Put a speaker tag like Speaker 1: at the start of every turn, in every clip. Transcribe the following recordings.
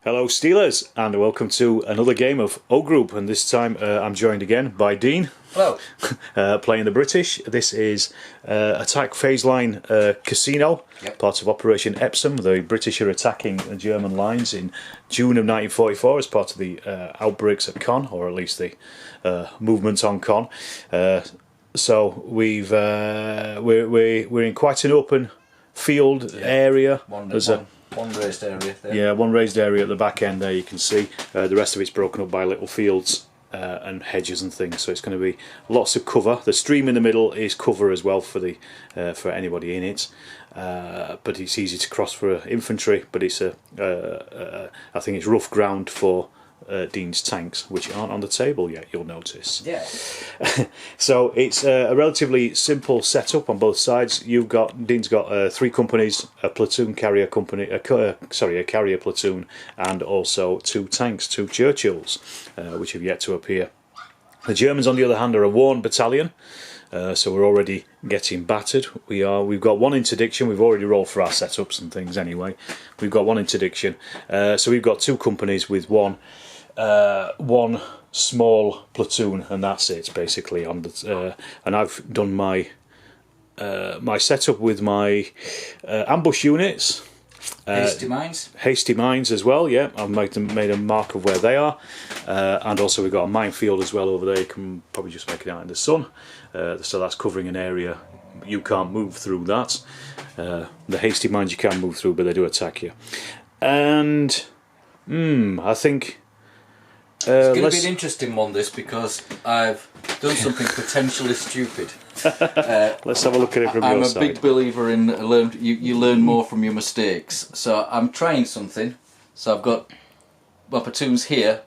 Speaker 1: Hello Steelers, and welcome to another game of O Group, and this time I'm joined again by Dean.
Speaker 2: Hello.
Speaker 1: Playing the British. This is attack phase line Cassino, part of Operation Epsom. The British are attacking the German lines in June of 1944 as part of the outbreaks at Caen, or at least the movements on Caen. So we're in quite an open field area.
Speaker 2: One raised area there.
Speaker 1: Yeah, one raised area at the back end there, you can see. The rest of it's broken up by little fields and hedges and things, so it's going to be lots of cover. The stream in the middle is cover as well for the for anybody in it, but it's easy to cross for infantry, but it's I think it's rough ground for Dean's tanks, which aren't on the table yet, you'll notice.
Speaker 2: Yeah.
Speaker 1: So it's a relatively simple setup on both sides. Dean's got 3 companies, a platoon carrier company, a carrier platoon, and also 2 tanks, 2 Churchills, which have yet to appear. The Germans, on the other hand, are a worn battalion. So we're already getting battered. We've got 1 interdiction. We've already rolled for our setups and things anyway. We've got 1 interdiction. So we've got 2 companies with one small platoon, and that's it basically. And I've done my my setup with my ambush units. Hasty mines as well, yeah. I've made a mark of where they are, and also we've got a minefield as well over there. You can probably just make it out in the sun, so that's covering an area you can't move through. That the hasty mines you can move through, but they do attack you. And I think
Speaker 2: it's going to be an interesting one, this, because I've done something potentially stupid.
Speaker 1: Let's have a look at it from your side.
Speaker 2: I'm a big believer in you learn more from your mistakes. So I'm trying something. So I've got my platoons here.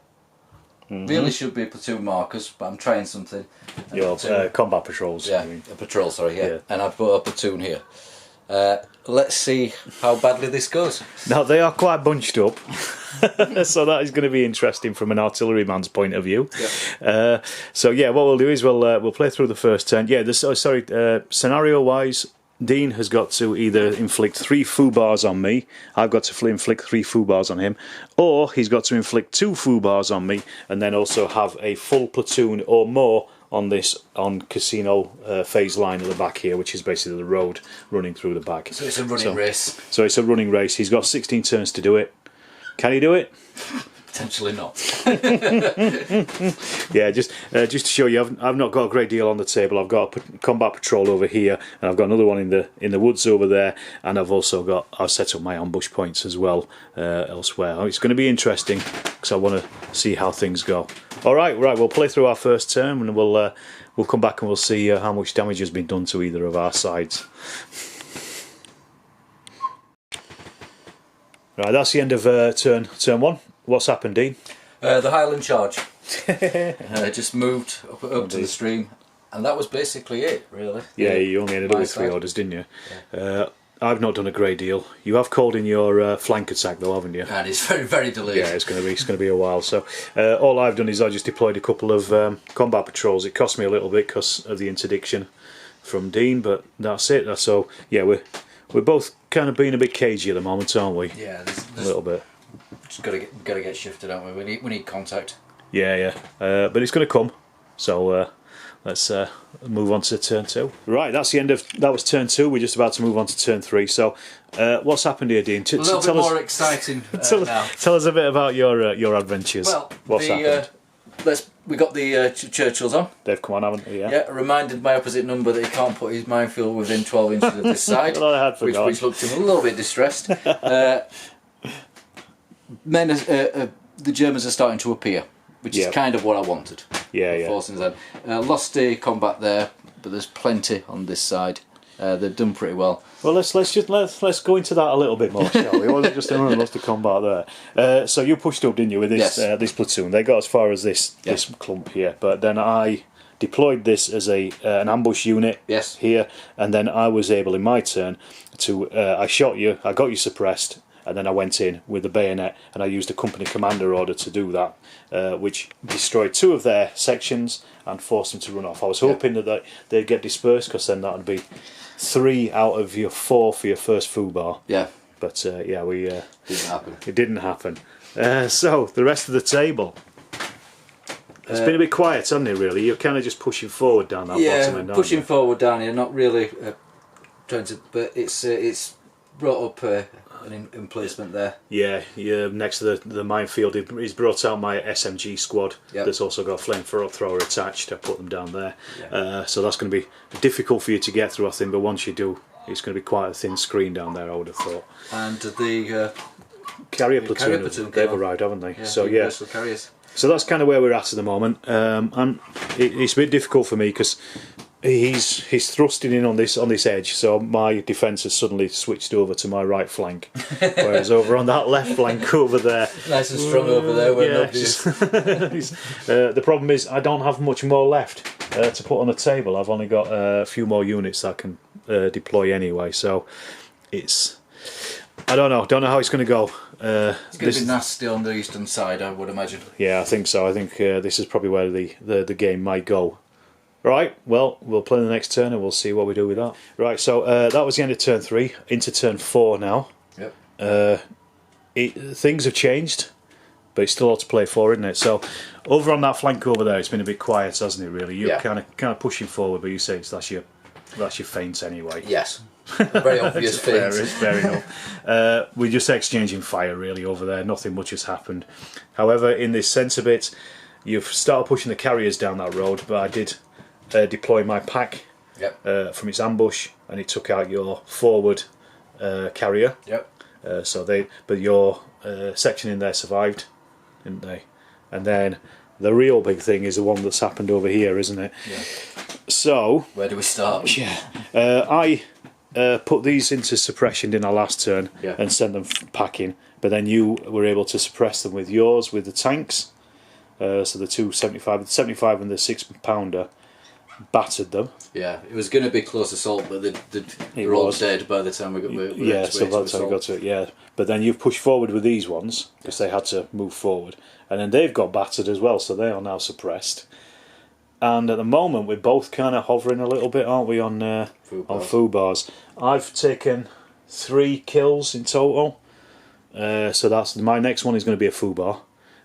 Speaker 2: Really should be platoon markers, but I'm trying something.
Speaker 1: Your combat patrols.
Speaker 2: Yeah, a patrol, sorry, yeah. And I've put a platoon here. Let's see how badly this goes.
Speaker 1: Now, they are quite bunched up, so that is going to be interesting from an artilleryman's point of view.
Speaker 2: Yep.
Speaker 1: So yeah, what we'll do is we'll play through the first turn. Yeah, scenario-wise, Dean has got to either inflict 3 foo-bars on me, I've got to inflict 3 foo-bars on him, or he's got to inflict 2 foo-bars on me, and then also have a full platoon or more on Cassino phase line at the back here, which is basically the road running through the back.
Speaker 2: So it's a running race.
Speaker 1: So it's a running race. He's got 16 turns to do it. Can he do it?
Speaker 2: Potentially not.
Speaker 1: Yeah, just to show you, I've not got a great deal on the table. I've got a combat patrol over here, and I've got another one in the woods over there, and I've set up my ambush points as well elsewhere. It's going to be interesting because I want to see how things go. All right, we'll play through our first turn, and we'll come back and we'll see how much damage has been done to either of our sides. Right, that's the end of turn 1. What's happened, Dean?
Speaker 2: The Highland Charge. Just moved up to the stream, and that was basically it, really. Yeah,
Speaker 1: you only ended up with 3 orders, didn't you? Yeah. I've not done a great deal. You have called in your flank attack, though, haven't you?
Speaker 2: And it's very, very delayed.
Speaker 1: Yeah, it's going to be a while. So all I've done is I just deployed a couple of combat patrols. It cost me a little bit because of the interdiction from Dean, but that's it. So yeah, we're both kind of being a bit cagey at the moment, aren't we?
Speaker 2: Yeah,
Speaker 1: a little bit.
Speaker 2: Just got to get shifted, don't we? We need contact.
Speaker 1: Yeah. But it's going to come. So let's move on to turn 2. Right, that was turn 2. We're just about to move on to turn 3. So what's happened here, Dean?
Speaker 2: A little bit more exciting now.
Speaker 1: Tell us a bit about your adventures.
Speaker 2: Well,
Speaker 1: what's happened?
Speaker 2: We got the Churchills on.
Speaker 1: They've come on, haven't they? Yeah.
Speaker 2: Yeah. Reminded my opposite number that he can't put his minefield within 12 inches of this side.
Speaker 1: Well, I had forgotten.
Speaker 2: Which looked him a little bit distressed. The Germans are starting to appear, which is kind of what I wanted.
Speaker 1: Yeah.
Speaker 2: Lost a combat there, but there's plenty on this side. They've done pretty well.
Speaker 1: Well, let's go into that a little bit more, shall we? It wasn't just a lost of combat there. So you pushed up, didn't you, with this this platoon? They got as far as this clump here, but then I deployed this as an ambush unit here, and then I was able in my turn to I shot you, I got you suppressed, and then I went in with the bayonet and I used a company commander order to do that, which destroyed 2 of their sections and forced them to run off. I was hoping that they'd get dispersed, because then that would be 3 out of your 4 for your first foo bar.
Speaker 2: Yeah.
Speaker 1: But yeah, we
Speaker 2: didn't happen.
Speaker 1: It didn't happen. So the rest of the table. It's been a bit quiet, hasn't it? Really, you're kind of just pushing forward down that bottom end.
Speaker 2: Yeah, pushing forward down here, not really trying to, but it's brought up an emplacement there.
Speaker 1: Yeah, next to the minefield, he's brought out my SMG squad.
Speaker 2: Yep.
Speaker 1: That's also got a flamethrower attached. I put them down there.
Speaker 2: Yeah.
Speaker 1: So that's going to be difficult for you to get through, I think. But once you do, it's going to be quite a thin screen down there, I would have thought.
Speaker 2: And the
Speaker 1: carrier platoon, they've arrived, haven't they?
Speaker 2: Yeah,
Speaker 1: so
Speaker 2: universal carriers.
Speaker 1: So that's kind of where we're at the moment. And it's a bit difficult for me because he's thrusting in on this edge, so my defence has suddenly switched over to my right flank, whereas over on that left flank over there,
Speaker 2: nice and strong over there where nobody is.
Speaker 1: The problem is I don't have much more left to put on the table. I've only got a few more units that I can deploy anyway, so it's, I don't know how it's going to go.
Speaker 2: It's going to be nasty on the eastern side, I would imagine.
Speaker 1: Yeah, I think so. I think this is probably where the game might go. Right, well, we'll play the next turn and we'll see what we do with that. Right, so that was the end of turn 3, into turn 4 now.
Speaker 2: Yep.
Speaker 1: Things have changed, but it's still a lot to play for, isn't it? So, over on that flank over there, it's been a bit quiet, hasn't it? Really, you're kind of pushing forward, but you say that's your feint anyway.
Speaker 2: Yes. A very obvious feint.
Speaker 1: Fair enough. We're just exchanging fire really over there. Nothing much has happened. However, in this centre bit, you've started pushing the carriers down that road, but I did deploy my pack from its ambush, and it took out your forward carrier.
Speaker 2: Yep.
Speaker 1: But your section in there survived, didn't they? And then the real big thing is the one that's happened over here, isn't it?
Speaker 2: Yeah.
Speaker 1: So
Speaker 2: where do we start?
Speaker 1: Yeah. I put these into suppression in our last turn and sent them packing, but then you were able to suppress them with yours, with the tanks. So the 275, the 75 and the 6-pounder battered them.
Speaker 2: Yeah, it was going to be close assault, but they were all dead by the time we got to
Speaker 1: it. Yeah, but then you've pushed forward with these ones because they had to move forward, and then they've got battered as well, so they are now suppressed. And at the moment, we're both kind of hovering a little bit, aren't we, on foo bars? I've taken 3 kills in total, so that's my next one is going to be a foo bar,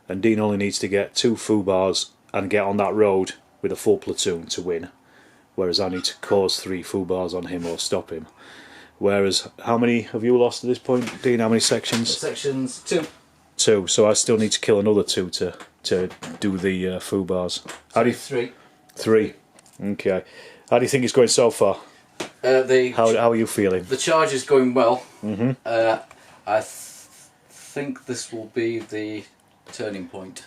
Speaker 1: and Dean only needs to get 2 foo bars and get on that road with a full platoon to win, whereas I need to cause 3 foo bars on him or stop him. Whereas, how many have you lost at this point, Dean? How many sections?
Speaker 2: Sections 2.
Speaker 1: 2, so I still need to kill another 2 to do the foo bars. How do you
Speaker 2: 3.
Speaker 1: 3. Okay. How do you think it's going so far? How are you feeling?
Speaker 2: The charge is going well. I think this will be the turning point.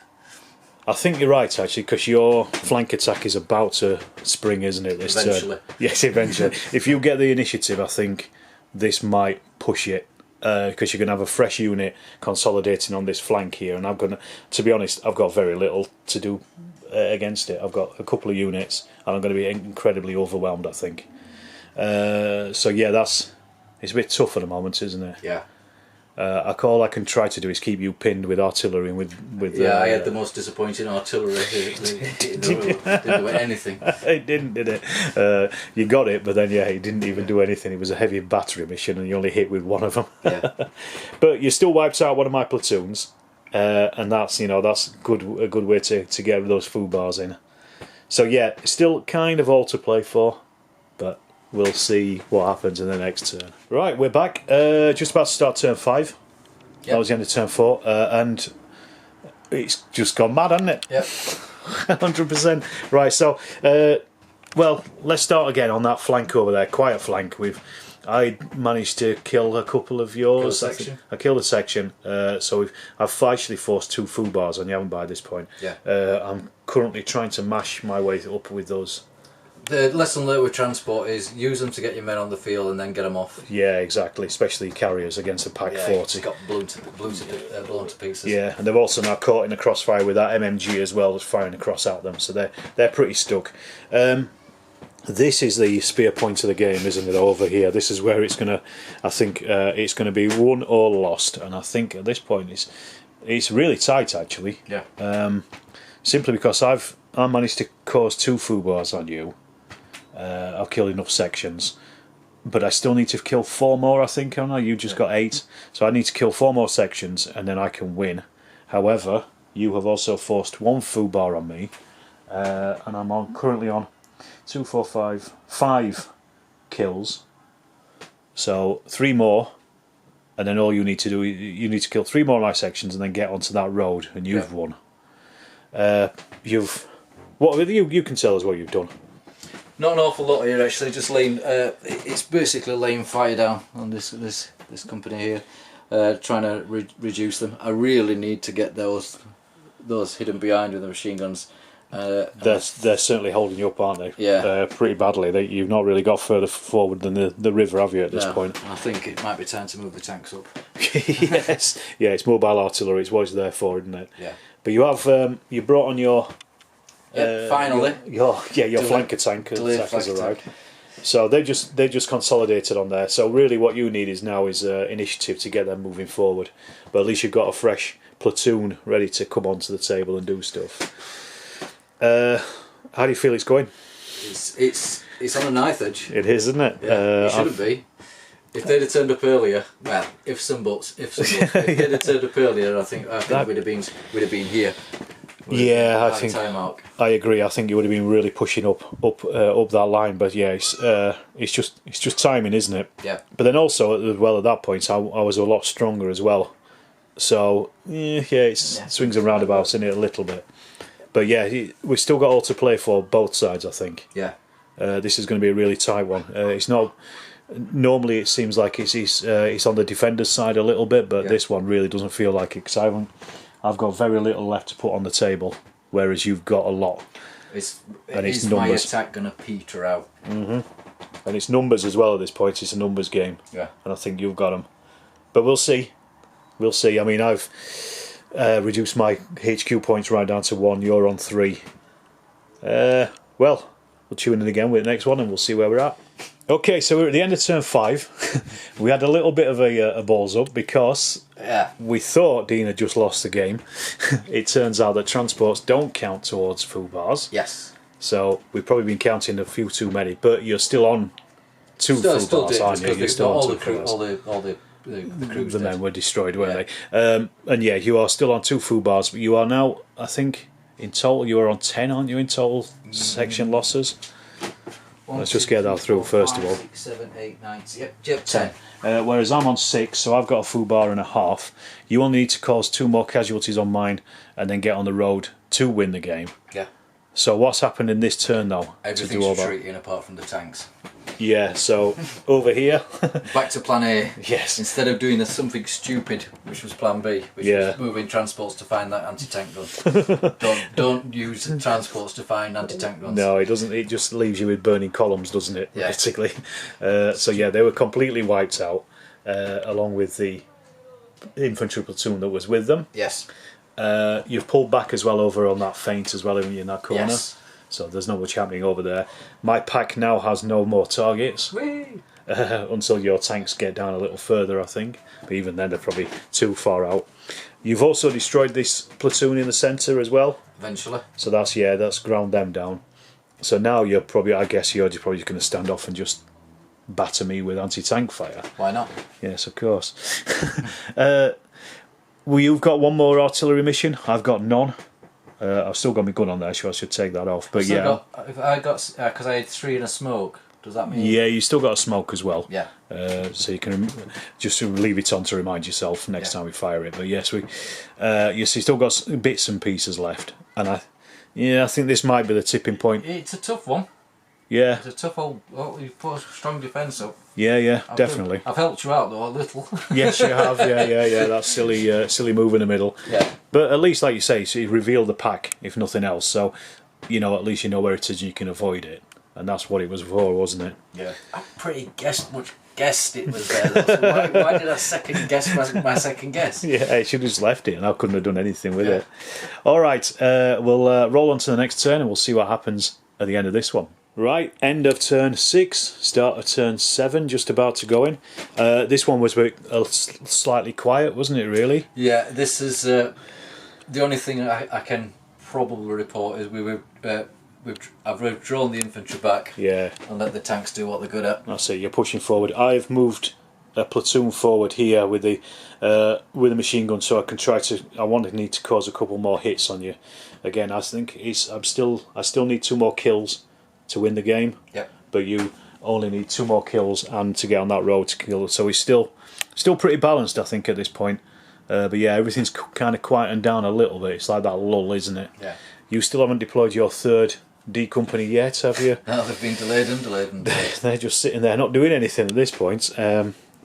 Speaker 1: I think you're right, actually, because your flank attack is about to spring, isn't it, this
Speaker 2: eventually.
Speaker 1: turn? Yes, eventually. If you get the initiative, I think this might push it, because you're going to have a fresh unit consolidating on this flank here, and I'm going to be honest, I've got very little to do against it. I've got a couple of units, and I'm going to be incredibly overwhelmed, I think. So yeah, it's a bit tough at the moment, isn't it?
Speaker 2: Yeah.
Speaker 1: All I can try to do is keep you pinned with artillery and with.
Speaker 2: I had the most disappointing artillery. It didn't do anything.
Speaker 1: It didn't, did it? You got it, but then it didn't even do anything. It was a heavy battery mission, and you only hit with one of them.
Speaker 2: Yeah.
Speaker 1: But you still wiped out one of my platoons, and that's a good way to get those foo bars in. So yeah, still kind of all to play for, but we'll see what happens in the next turn. Right, we're back. Just about to start turn 5. Yep. That was the end of turn 4, and it's just gone mad, hasn't it?
Speaker 2: Yep.
Speaker 1: 100%. Right, so well, let's start again on that flank over there. Quiet flank. I managed to kill a couple of yours. I killed a section. So I've actually forced 2 foo bars on you, haven't by this point.
Speaker 2: Yeah.
Speaker 1: I'm currently trying to mash my way up with those.
Speaker 2: The lesson learned with transport is use them to get your men on the field and then get them off.
Speaker 1: Yeah, exactly. Especially carriers against a pack 40.
Speaker 2: Got blown to pieces.
Speaker 1: Yeah, and they've also now caught in a crossfire with that MMG as well, that's firing across at them. So they're pretty stuck. This is the spear point of the game, isn't it? Over here, this is where it's gonna. I think it's gonna be won or lost, and I think at this point it's really tight actually.
Speaker 2: Yeah.
Speaker 1: Simply because I managed to cause 2 foo bars on you. I've killed enough sections, but I still need to kill 4 more, I think, haven't I? You just got 8, so I need to kill 4 more sections and then I can win. However, you have also forced 1 foobar on me, and I'm currently on 2, 4, 5 kills. So 3 more, and then all you need to do, you need to kill 3 more of my sections and then get onto that road, and you've won. You can tell us what you've done.
Speaker 2: Not an awful lot here actually, just laying, it's basically laying fire down on this company here, trying to reduce them. I really need to get those hidden behind with the machine guns.
Speaker 1: They're certainly holding you up, aren't they?
Speaker 2: Yeah.
Speaker 1: Pretty badly. You've not really got further forward than the river, have you, at this point?
Speaker 2: I think it might be time to move the tanks up.
Speaker 1: Yes. Yeah, it's mobile artillery, it's what it's there for, isn't it?
Speaker 2: Yeah.
Speaker 1: But you have, you brought on your...
Speaker 2: finally.
Speaker 1: Your flanker tank has arrived. So they just consolidated on there. So really what you need now is initiative to get them moving forward. But at least you've got a fresh platoon ready to come onto the table and do stuff. How do you feel it's going?
Speaker 2: It's on a knife edge.
Speaker 1: It is, isn't it?
Speaker 2: Yeah, it shouldn't be. If they'd have turned up earlier, well, if some buts, if they'd have turned up earlier, I think we'd have been here.
Speaker 1: Yeah, I agree. I think you would have been really pushing up that line, but yeah, it's just timing, isn't it?
Speaker 2: Yeah.
Speaker 1: But then also, at that point, I was a lot stronger as well. So it swings and roundabouts in it a little bit. But yeah, we've still got all to play for both sides, I think.
Speaker 2: Yeah. This
Speaker 1: is going to be a really tight one. It's not. Normally, it seems like it's on the defender's side a little bit, but this one really doesn't feel like it because I've got very little left to put on the table, whereas you've got a lot.
Speaker 2: Is my attack going to peter out?
Speaker 1: Mm-hmm. And it's numbers as well at this point. It's a numbers game.
Speaker 2: Yeah.
Speaker 1: And I think you've got them. But we'll see. We'll see. I mean, I've reduced my HQ points right down to 1. You're on 3. Well, we'll tune in again with the next one and we'll see where we're at. Okay, so we're at the end of turn 5. We had a little bit of a balls up because we thought Dean had just lost the game. It turns out that transports don't count towards foobars.
Speaker 2: Yes.
Speaker 1: So we've probably been counting a few too many, but you're still on 2 foobars, aren't you? You're still on 2 foobars.
Speaker 2: The crews
Speaker 1: the men were destroyed, weren't they? And yeah, you are still on 2 foobars, but you are now, I think, in total, you are on 10, aren't you, in total section losses? Let's just get that through first of all.
Speaker 2: 6, 7, 8, 9, yep, 10.
Speaker 1: Whereas I'm on 6, so I've got a foobar and a half. You only need to cause 2 more casualties on mine and then get on the road to win the game.
Speaker 2: Yeah.
Speaker 1: So what's happened in this turn though?
Speaker 2: Everything's retreating apart from the tanks.
Speaker 1: Yeah, so over here.
Speaker 2: Back to plan A.
Speaker 1: Yes.
Speaker 2: Instead of doing something stupid, which was plan B, which was moving transports to find that anti-tank gun. don't use transports to find anti-tank guns.
Speaker 1: No, it doesn't. It just leaves you with burning columns, doesn't it? Yeah. Basically. So yeah, they were completely wiped out, along with the infantry platoon that was with them.
Speaker 2: Yes.
Speaker 1: You've pulled back as well over on that feint as well in that corner. Yes. So there's not much happening over there. My pack now has no more targets until your tanks get down a little further, I think. But even then, they're probably too far out. You've also destroyed this platoon in the centre as well.
Speaker 2: Eventually.
Speaker 1: So that's ground them down. So now I guess you're probably just going to stand off and just batter me with anti-tank fire.
Speaker 2: Why not?
Speaker 1: Yes, of course. Well, you've got 1 more artillery mission. I've got none. I've still got my gun on there, so I should take that off. But
Speaker 2: if I got because I had 3 in a smoke. Does that mean?
Speaker 1: Yeah, you still got a smoke as well.
Speaker 2: Yeah.
Speaker 1: So you can just leave it on to remind yourself next time we fire it. But yes, you still got bits and pieces left, and I think this might be the tipping point.
Speaker 2: It's a tough one.
Speaker 1: Yeah.
Speaker 2: It's a tough old. Well, you've put a strong defence up.
Speaker 1: Yeah, definitely.
Speaker 2: I've helped you out though a little.
Speaker 1: Yes, you have. Yeah. That's silly move in the middle.
Speaker 2: Yeah.
Speaker 1: But at least, like you say, so you reveal the pack, if nothing else. So, at least you know where it is and you can avoid it. And that's what it was for, wasn't it?
Speaker 2: Yeah. I pretty guessed it was there. So why did I second guess my second guess?
Speaker 1: Yeah, I should have just left it and I couldn't have done anything with it. All right, we'll roll on to the next turn and we'll see what happens at the end of this one. Right, end of turn 6, start of turn 7, just about to go in. This one was slightly quiet, wasn't it, really?
Speaker 2: Yeah, this is the only thing I can probably report is I've withdrawn the infantry back.
Speaker 1: Yeah.
Speaker 2: And let the tanks do what they're good at.
Speaker 1: That's it, you're pushing forward. I've moved a platoon forward here with the machine gun, so I can try to. I need to cause a couple more hits on you. Again, I think I still need 2 more kills to win the game.
Speaker 2: Yep.
Speaker 1: But you only need 2 more kills and to get on that road to kill. So he's still pretty balanced, I think, at this point. But yeah, everything's kind of quieting down a little bit. It's like that lull, isn't it?
Speaker 2: Yeah.
Speaker 1: You still haven't deployed your 3rd D company yet, have you?
Speaker 2: No, they've been delayed and delayed and delayed.
Speaker 1: They're just sitting there not doing anything at this point.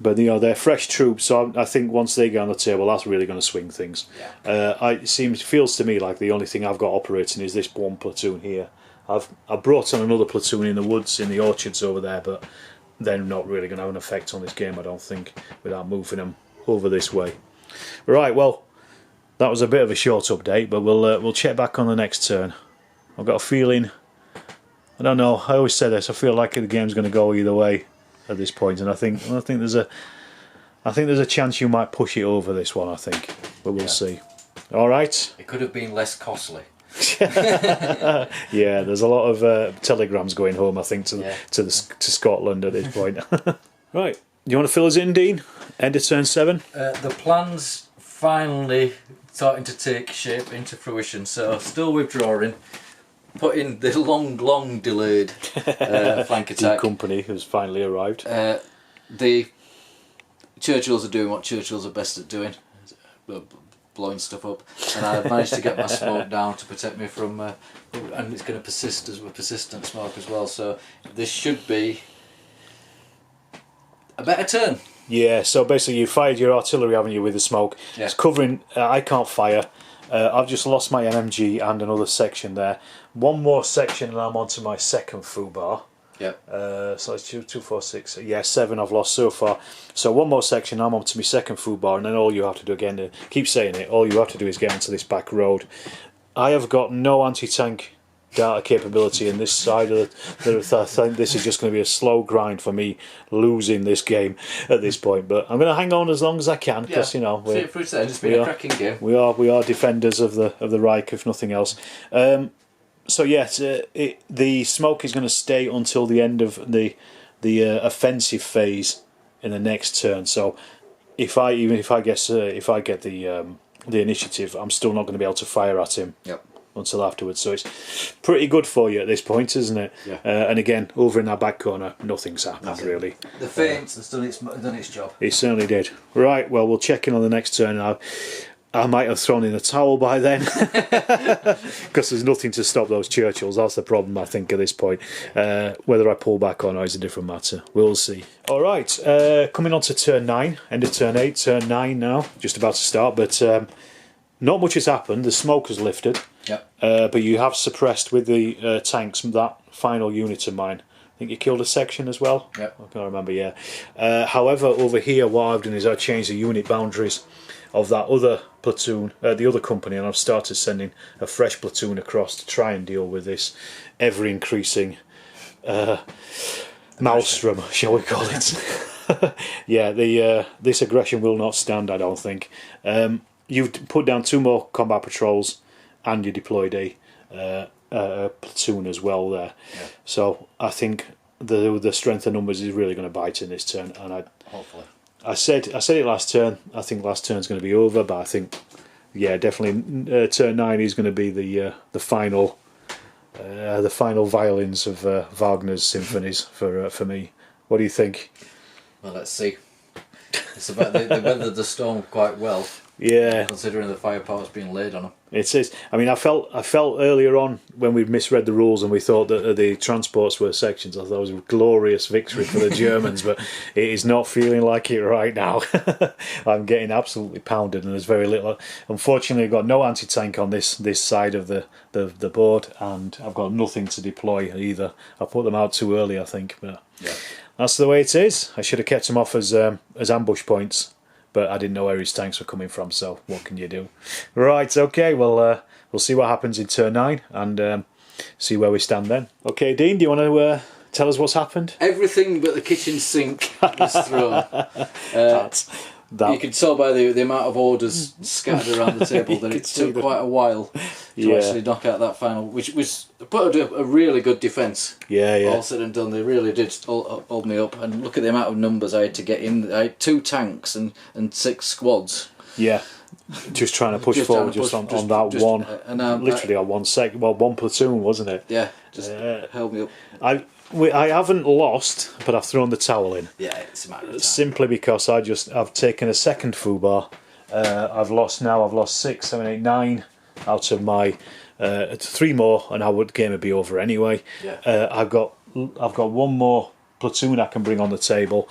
Speaker 1: But they're fresh troops, so I think once they get on the table, that's really going to swing things.
Speaker 2: Yeah.
Speaker 1: It feels to me like the only thing I've got operating is this one platoon here. I've brought on another platoon in the woods, in the orchards over there, but they're not really going to have an effect on this game, I don't think, without moving them over this way. Right, well, that was a bit of a short update, but we'll check back on the next turn. I've got a feeling, I don't know, I always say this, I feel like the game's going to go either way at this point, and I think there's a chance you might push it over this one, I think, but we'll see. All right.
Speaker 2: It could have been less costly.
Speaker 1: Yeah, there's a lot of telegrams going home, I think, to Scotland at this point. Right, you want to fill us in, Dean? End of turn 7.
Speaker 2: The plan's finally starting to take shape into fruition, so still withdrawing. Put in the long delayed flank attack.
Speaker 1: The company has finally arrived.
Speaker 2: The Churchills are doing what Churchills are best at doing, blowing stuff up, and I managed to get my smoke down to protect me from, and it's going to persist as with persistent smoke as well. So this should be a better turn.
Speaker 1: Yeah. So basically, you fired your artillery, haven't you, with the smoke?
Speaker 2: Yeah.
Speaker 1: It's covering. I can't fire. I've just lost my MMG and another section there. One more section and I'm onto my 2nd foobar.
Speaker 2: Yep.
Speaker 1: So it's 2, 4, 6. Yeah, 7 I've lost so far. So one more section, I'm onto my 2nd foobar, and then all you have to do, again, keep saying it, all you have to do is get onto this back road. I have got no anti-tank data capability in this side of I think this is just going to be a slow grind for me losing this game at this point, but I'm going to hang on as long as I can, because you know
Speaker 2: it's been a cracking game.
Speaker 1: We are defenders of the Reich, if nothing else. So yes, the smoke is going to stay until the end of the offensive phase in the next turn. So if I get the initiative, I'm still not going to be able to fire at him.
Speaker 2: Yep.
Speaker 1: Until afterwards, so it's pretty good for you at this point, isn't it?
Speaker 2: Yeah.
Speaker 1: And again, over in that back corner, nothing's happened really.
Speaker 2: The feint has done its job.
Speaker 1: It certainly did. Right, well, we'll check in on the next turn. I might have thrown in the towel by then, because there's nothing to stop those Churchills. That's the problem, I think, at this point. Whether I pull back or not is a different matter. We'll see. All right, coming on to turn 9, end of turn 8, turn 9 now, just about to start, but not much has happened. The smoke has lifted.
Speaker 2: Yep.
Speaker 1: But you have suppressed with the tanks that final unit of mine. I think you killed a section as well.
Speaker 2: Yep.
Speaker 1: I can't remember. Yeah. However, over here, what I've done is I've changed the unit boundaries of that other platoon, the other company, and I've started sending a fresh platoon across to try and deal with this ever-increasing maelstrom, shall we call it? Yeah. This aggression will not stand, I don't think. You've put down 2 more combat patrols, and you deployed a platoon as well there.
Speaker 2: Yeah.
Speaker 1: So I think the strength of numbers is really going to bite in this turn. And
Speaker 2: hopefully.
Speaker 1: I said it last turn. I think last turn's going to be over, but I think, yeah, definitely turn 9 is going to be the final violins of Wagner's symphonies for me. What do you think?
Speaker 2: Well, let's see. It's about they weathered the storm quite well.
Speaker 1: Yeah,
Speaker 2: considering the firepower's being laid on them.
Speaker 1: It is. I mean, I felt earlier on when we misread the rules and we thought that the transports were sections. I thought it was a glorious victory for the Germans, but it is not feeling like it right now. I'm getting absolutely pounded, and there's very little. Unfortunately, I've got no anti-tank on this side of the board, and I've got nothing to deploy either. I put them out too early, I think, but
Speaker 2: yeah.
Speaker 1: That's the way it is. I should have kept them off as ambush points, but I didn't know where his tanks were coming from, so what can you do? Right, okay, well, we'll see what happens in turn 9 and see where we stand then. Okay, Dean, do you want to tell us what's happened?
Speaker 2: Everything but the kitchen sink was thrown. You can tell by the amount of orders scattered around the table that it took quite a while to actually knock out that final, which was put a really good defence. All said and done, they really did hold me up. And look at the amount of numbers I had to get in. I had 2 tanks and 6 squads.
Speaker 1: Yeah. Just trying to push forward on that one, literally on one platoon, wasn't it?
Speaker 2: Yeah, just held me up.
Speaker 1: I haven't lost, but I've thrown the towel in.
Speaker 2: Yeah, it's a matter of time.
Speaker 1: Simply because I've taken a second FUBAR. I've lost 6, 7, 8, 9 out of my 3 more, and our game would be over anyway.
Speaker 2: Yeah.
Speaker 1: I've got 1 more platoon I can bring on the table.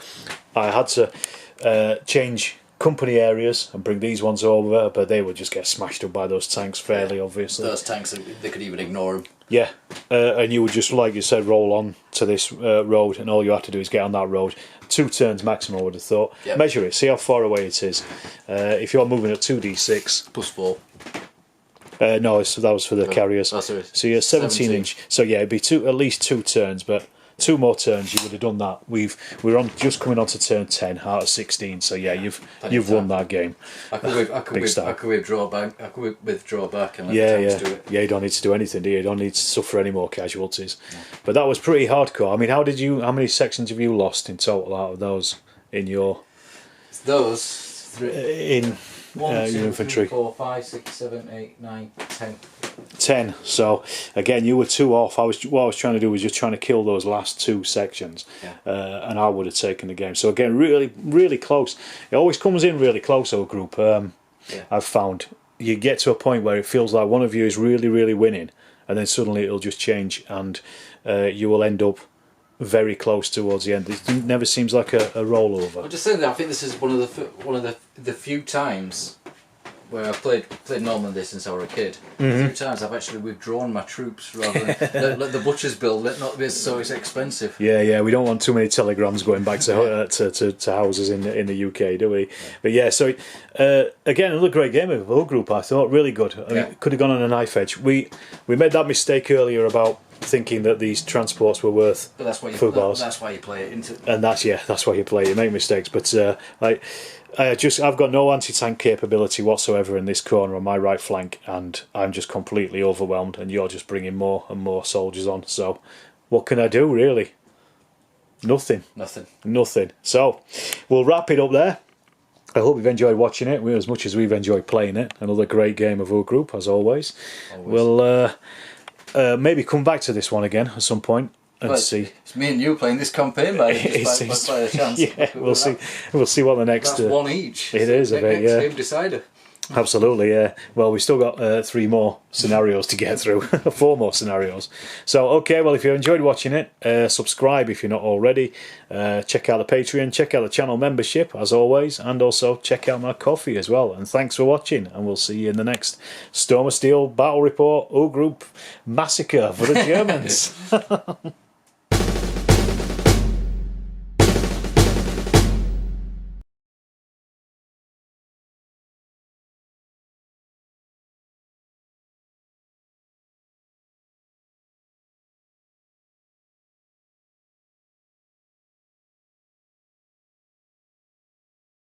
Speaker 1: I had to change company areas and bring these ones over, but they would just get smashed up by those tanks fairly obviously.
Speaker 2: Those tanks, they could even ignore them.
Speaker 1: Yeah, and you would just, like you said, roll on to this road, and all you have to do is get on that road. 2 turns maximum, I would have thought.
Speaker 2: Yep.
Speaker 1: Measure it, see how far away it is. If you're moving at 2d6
Speaker 2: +4.
Speaker 1: no, that was for the carriers.
Speaker 2: Oh, sorry.
Speaker 1: So you're 17 inch. So yeah, it'd be at least 2 turns, but 2 more turns you would have done that. We're on just coming on to turn 10 out of 16. So yeah, you've won that game.
Speaker 2: I could withdraw back and let the tanks do it.
Speaker 1: Yeah, you don't need to do anything, do you? You don't need to suffer any more casualties. No. But that was pretty hardcore. I mean, how many sections have you lost in total out of those in your?
Speaker 2: Those 3
Speaker 1: in
Speaker 2: 1, 2,
Speaker 1: infantry.
Speaker 2: 3, 4, 5, 6, 7, 8, 9, 10.
Speaker 1: 10. So again, you were 2 off. What I was trying to do was just trying to kill those last 2 sections, and I would have taken the game. So again, really, really close. It always comes in really close. Our group, I've found you get to a point where it feels like one of you is really, really winning, and then suddenly it'll just change, and you will end up very close towards the end. It never seems like a rollover.
Speaker 2: I'm just saying that I think this is one of the few times where I've played Normandy since I was a kid. A few times I've actually withdrawn my troops rather than let the butcher's bill not be so expensive.
Speaker 1: Yeah, we don't want too many telegrams going back to houses in the UK, do we? But yeah, so again, another great game of our group. I thought really good. I mean, could have gone on a knife edge. We made that mistake earlier about thinking that these transports were worth.
Speaker 2: But that's why that's why you play it into.
Speaker 1: And that's why you play it. You make mistakes, but I've got no anti-tank capability whatsoever in this corner on my right flank, and I'm just completely overwhelmed, and you're just bringing more and more soldiers on. So what can I do, really? Nothing. So we'll wrap it up there. I hope you've enjoyed watching it as much as we've enjoyed playing it. Another great game of our group, as always. We'll maybe come back to this one again at some point. And see.
Speaker 2: It's me and you playing this campaign, mate. Just by a chance.
Speaker 1: Yeah, we'll see. We'll see what the next.
Speaker 2: That's 1 each.
Speaker 1: It is a bit,
Speaker 2: next game decider.
Speaker 1: Absolutely, yeah. Well, we've still got 3 more scenarios to get through. 4 more scenarios. So, okay, well, if you enjoyed watching it, subscribe if you're not already. Check out the Patreon, check out the channel membership, as always, and also check out my coffee as well. And thanks for watching, and we'll see you in the next Storm of Steel Battle Report O Group Massacre for the Germans.